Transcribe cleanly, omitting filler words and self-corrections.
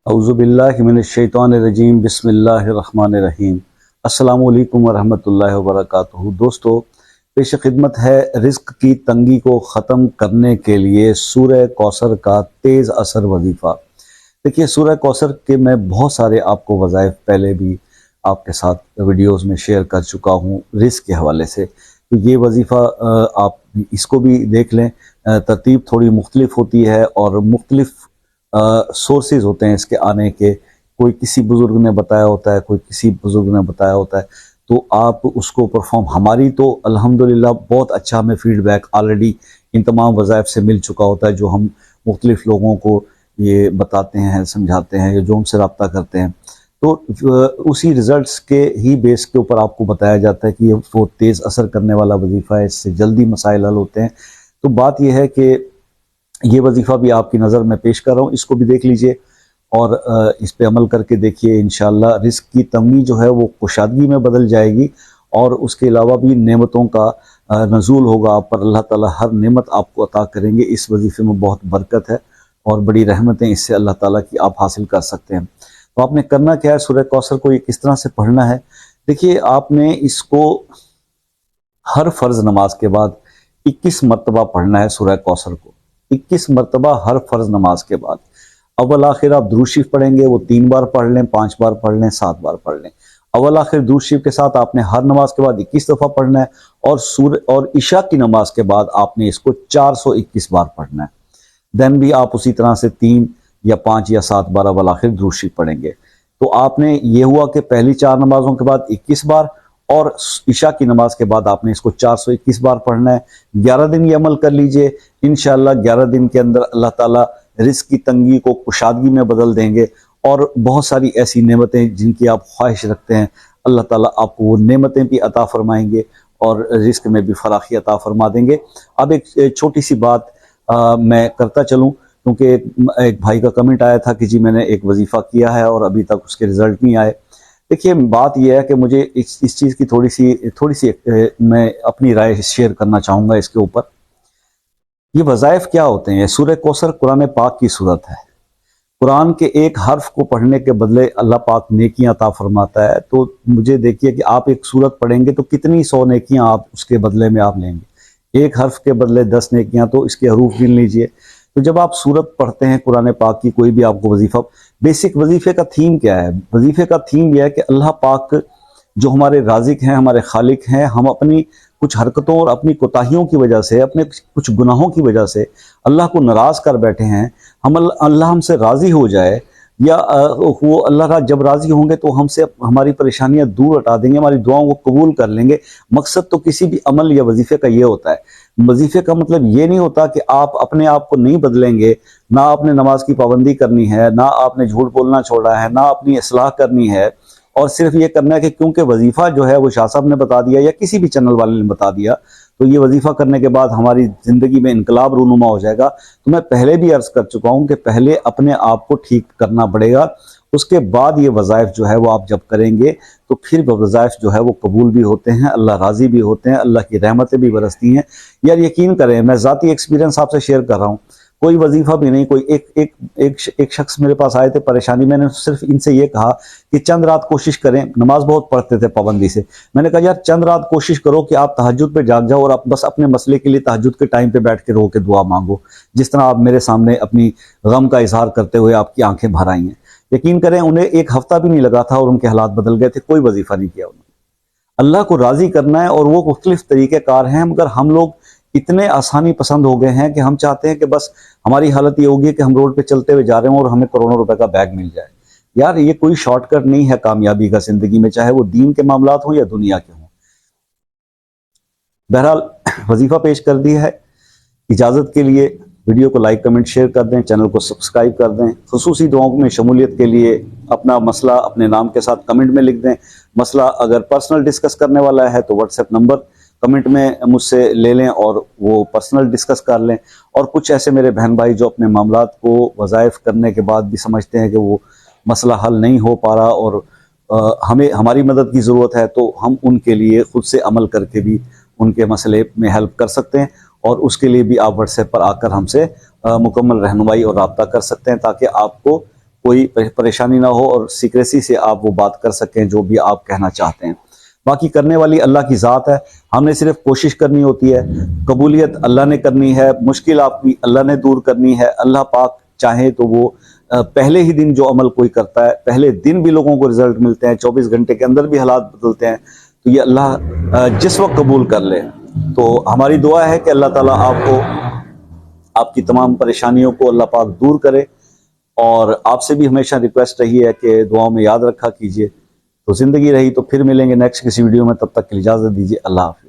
اعوذ باللہ من الشیطان الرجیم بسم اللہ الرحمن الرحیم۔ السلام علیکم ورحمۃ اللہ وبرکاتہ۔ دوستو، پیش خدمت ہے رزق کی تنگی کو ختم کرنے کے لیے سورہ کوثر کا تیز اثر وظیفہ۔ دیکھیے، سورہ کوثر کے میں بہت سارے آپ کو وظائف پہلے بھی آپ کے ساتھ ویڈیوز میں شیئر کر چکا ہوں رزق کے حوالے سے، تو یہ وظیفہ آپ اس کو بھی دیکھ لیں۔ ترتیب تھوڑی مختلف ہوتی ہے اور مختلف سورسز ہوتے ہیں اس کے آنے کے، کوئی کسی بزرگ نے بتایا ہوتا ہے، کوئی کسی بزرگ نے بتایا ہوتا ہے، تو آپ اس کو پرفارم، ہماری تو الحمدللہ بہت اچھا ہمیں فیڈ بیک آلریڈی ان تمام وظائف سے مل چکا ہوتا ہے، جو ہم مختلف لوگوں کو یہ بتاتے ہیں، سمجھاتے ہیں، جو ہم سے رابطہ کرتے ہیں، تو اسی رزلٹس کے ہی بیس کے اوپر آپ کو بتایا جاتا ہے کہ یہ وہ تیز اثر کرنے والا وظیفہ ہے، اس سے جلدی مسائل حل ہوتے ہیں۔ تو بات یہ ہے کہ یہ وظیفہ بھی آپ کی نظر میں پیش کر رہا ہوں، اس کو بھی دیکھ لیجئے اور اس پہ عمل کر کے دیکھیے۔ انشاءاللہ رزق کی تنگی جو ہے وہ کشادگی میں بدل جائے گی، اور اس کے علاوہ بھی نعمتوں کا نزول ہوگا آپ پر، اللہ تعالیٰ ہر نعمت آپ کو عطا کریں گے۔ اس وظیفے میں بہت برکت ہے اور بڑی رحمتیں اس سے اللہ تعالیٰ کی آپ حاصل کر سکتے ہیں۔ تو آپ نے کرنا کیا ہے، سورہ کوثر کو یہ کس طرح سے پڑھنا ہے؟ دیکھیے، آپ نے اس کو ہر فرض نماز کے بعد 21 مرتبہ پڑھنا ہے۔ سورہ کوثر کو 21 مرتبہ ہر فرض نماز کے بعد، اول آخر آپ درود شریف پڑھیں گے، وہ 3 بار پڑھ لیں، 5 بار پڑھ لیں، 7 بار پڑھ لیں۔ اول آخر درود شریف کے ساتھ آپ نے ہر نماز کے بعد 21 دفعہ پڑھنا ہے، اور عشاء کی نماز کے بعد آپ نے اس کو 421 بار پڑھنا ہے۔ دین بھی آپ اسی طرح سے 3 یا 5 یا 7 بار اول آخر درود شریف پڑھیں گے۔ تو آپ نے یہ ہوا کہ پہلی 4 نمازوں کے بعد 21 بار، اور عشاء کی نماز کے بعد آپ نے اس کو 421 بار پڑھنا ہے۔ 11 دن یہ عمل کر لیجئے، انشاءاللہ 11 دن کے اندر اللہ تعالیٰ رزق کی تنگی کو کشادگی میں بدل دیں گے، اور بہت ساری ایسی نعمتیں جن کی آپ خواہش رکھتے ہیں، اللہ تعالیٰ آپ کو وہ نعمتیں بھی عطا فرمائیں گے اور رزق میں بھی فراخی عطا فرما دیں گے۔ اب ایک چھوٹی سی بات میں کرتا چلوں، کیونکہ ایک بھائی کا کمنٹ آیا تھا کہ جی میں نے ایک وظیفہ کیا ہے اور ابھی تک اس کے رزلٹ نہیں آئے۔ دیکھیے، بات یہ ہے کہ مجھے اس چیز کی تھوڑی سی میں اپنی رائے شیئر کرنا چاہوں گا اس کے اوپر۔ یہ وظائف کیا ہوتے ہیں؟ سورہ کوثر قرآن پاک کی صورت ہے۔ قرآن کے ایک حرف کو پڑھنے کے بدلے اللہ پاک نیکیاں عطا فرماتا ہے۔ تو مجھے دیکھیے کہ آپ ایک سورت پڑھیں گے تو کتنی 100 نیکیاں آپ اس کے بدلے میں آپ لیں گے۔ ایک حرف کے بدلے 10 نیکیاں، تو اس کے حروف گن لیجئے۔ تو جب آپ سورت پڑھتے ہیں قرآن پاک کی، کوئی بھی آپ کو وظیفہ، بیسک وظیفے کا تھیم کیا ہے؟ وظیفے کا تھیم یہ ہے کہ اللہ پاک جو ہمارے رازق ہیں، ہمارے خالق ہیں، ہم اپنی کچھ حرکتوں اور اپنی کوتاہیوں کی وجہ سے، اپنے کچھ گناہوں کی وجہ سے اللہ کو ناراض کر بیٹھے ہیں۔ اللہ ہم سے راضی ہو جائے، یا وہ اللہ جب راضی ہوں گے تو ہم سے ہماری پریشانیاں دور ہٹا دیں گے، ہماری دعاؤں کو قبول کر لیں گے۔ مقصد تو کسی بھی عمل یا وظیفے کا یہ ہوتا ہے۔ وظیفے کا مطلب یہ نہیں ہوتا کہ آپ اپنے آپ کو نہیں بدلیں گے، نہ آپ نے نماز کی پابندی کرنی ہے، نہ آپ نے جھوٹ بولنا چھوڑا ہے، نہ اپنی اصلاح کرنی ہے، اور صرف یہ کرنا ہے کہ کیونکہ وظیفہ جو ہے وہ شاہ صاحب نے بتا دیا یا کسی بھی چینل والے نے بتا دیا، تو یہ وظیفہ کرنے کے بعد ہماری زندگی میں انقلاب رونما ہو جائے گا۔ تو میں پہلے بھی عرض کر چکا ہوں کہ پہلے اپنے آپ کو ٹھیک کرنا پڑے گا، اس کے بعد یہ وظائف جو ہے وہ آپ جب کریں گے تو پھر وظائف جو ہے وہ قبول بھی ہوتے ہیں، اللہ راضی بھی ہوتے ہیں، اللہ کی رحمتیں بھی برستی ہیں۔ یار یقین کریں، میں ذاتی ایکسپیرینس آپ سے شیئر کر رہا ہوں، کوئی وظیفہ بھی نہیں، کوئی ایک شخص میرے پاس آئے تھے پریشانی، میں نے صرف ان سے یہ کہا کہ چند رات کوشش کریں، نماز بہت پڑھتے تھے پابندی سے، میں نے کہا یار چند رات کوشش کرو کہ آپ تہجد پہ جاگ جاؤ، اور آپ بس اپنے مسئلے کے لیے تہجد کے ٹائم پہ بیٹھ کے رو کے دعا مانگو، جس طرح آپ میرے سامنے اپنی غم کا اظہار کرتے ہوئے آپ کی آنکھیں بھر آئی ہیں۔ یقین کریں انہیں ایک ہفتہ بھی نہیں لگا تھا اور ان کے حالات بدل گئے تھے، کوئی وظیفہ نہیں کیا انہوں نے۔ اللہ کو راضی کرنا ہے، اور وہ مختلف طریقہ کار ہیں، مگر ہم لوگ اتنے آسانی پسند ہو گئے ہیں کہ ہم چاہتے ہیں کہ بس ہماری حالت یہ ہوگی کہ ہم روڈ پہ چلتے ہوئے جا رہے ہوں اور ہمیں کروڑوں روپے کا بیگ مل جائے۔ یار یہ کوئی شارٹ کٹ نہیں ہے کامیابی کا زندگی میں، چاہے وہ دین کے معاملات ہوں یا دنیا کے ہوں۔ بہرحال وظیفہ پیش کر دیا ہے۔ اجازت کے لیے ویڈیو کو لائک کمنٹ شیئر کر دیں، چینل کو سبسکرائب کر دیں۔ خصوصی دعاؤں میں شمولیت کے لیے اپنا مسئلہ اپنے نام کے ساتھ کمنٹ میں لکھ دیں۔ مسئلہ اگر پرسنل ڈسکس کرنے والا ہے تو واٹس ایپ نمبر کمنٹ میں مجھ سے لے لیں اور وہ پرسنل ڈسکس کر لیں۔ اور کچھ ایسے میرے بہن بھائی جو اپنے معاملات کو وظائف کرنے کے بعد بھی سمجھتے ہیں کہ وہ مسئلہ حل نہیں ہو پا رہا اور ہمیں ہماری مدد کی ضرورت ہے، تو ہم ان کے لیے خود سے عمل کر کے بھی ان کے مسئلے میں ہیلپ کر سکتے ہیں، اور اس کے لیے بھی آپ واٹس ایپ پر آ کر ہم سے مکمل رہنمائی اور رابطہ کر سکتے ہیں، تاکہ آپ کو کوئی پریشانی نہ ہو اور سیکریسی سے آپ وہ بات کر سکیں جو بھی آپ کہنا چاہتے ہیں۔ باقی کرنے والی اللہ کی ذات ہے، ہم نے صرف کوشش کرنی ہوتی ہے، قبولیت اللہ نے کرنی ہے، مشکل آپ کی اللہ نے دور کرنی ہے۔ اللہ پاک چاہے تو وہ پہلے ہی دن جو عمل کوئی کرتا ہے پہلے دن بھی لوگوں کو رزلٹ ملتے ہیں، 24 گھنٹے کے اندر بھی حالات بدلتے ہیں، تو یہ اللہ جس وقت قبول کر لے۔ تو ہماری دعا ہے کہ اللہ تعالیٰ آپ کو، آپ کی تمام پریشانیوں کو اللہ پاک دور کرے، اور آپ سے بھی ہمیشہ ریکویسٹ رہی ہے کہ دعاؤں میں یاد رکھا کیجئے۔ تو زندگی رہی تو پھر ملیں گے نیکسٹ کسی ویڈیو میں، تب تک کے لیے اجازت دیجیے، اللہ حافظ۔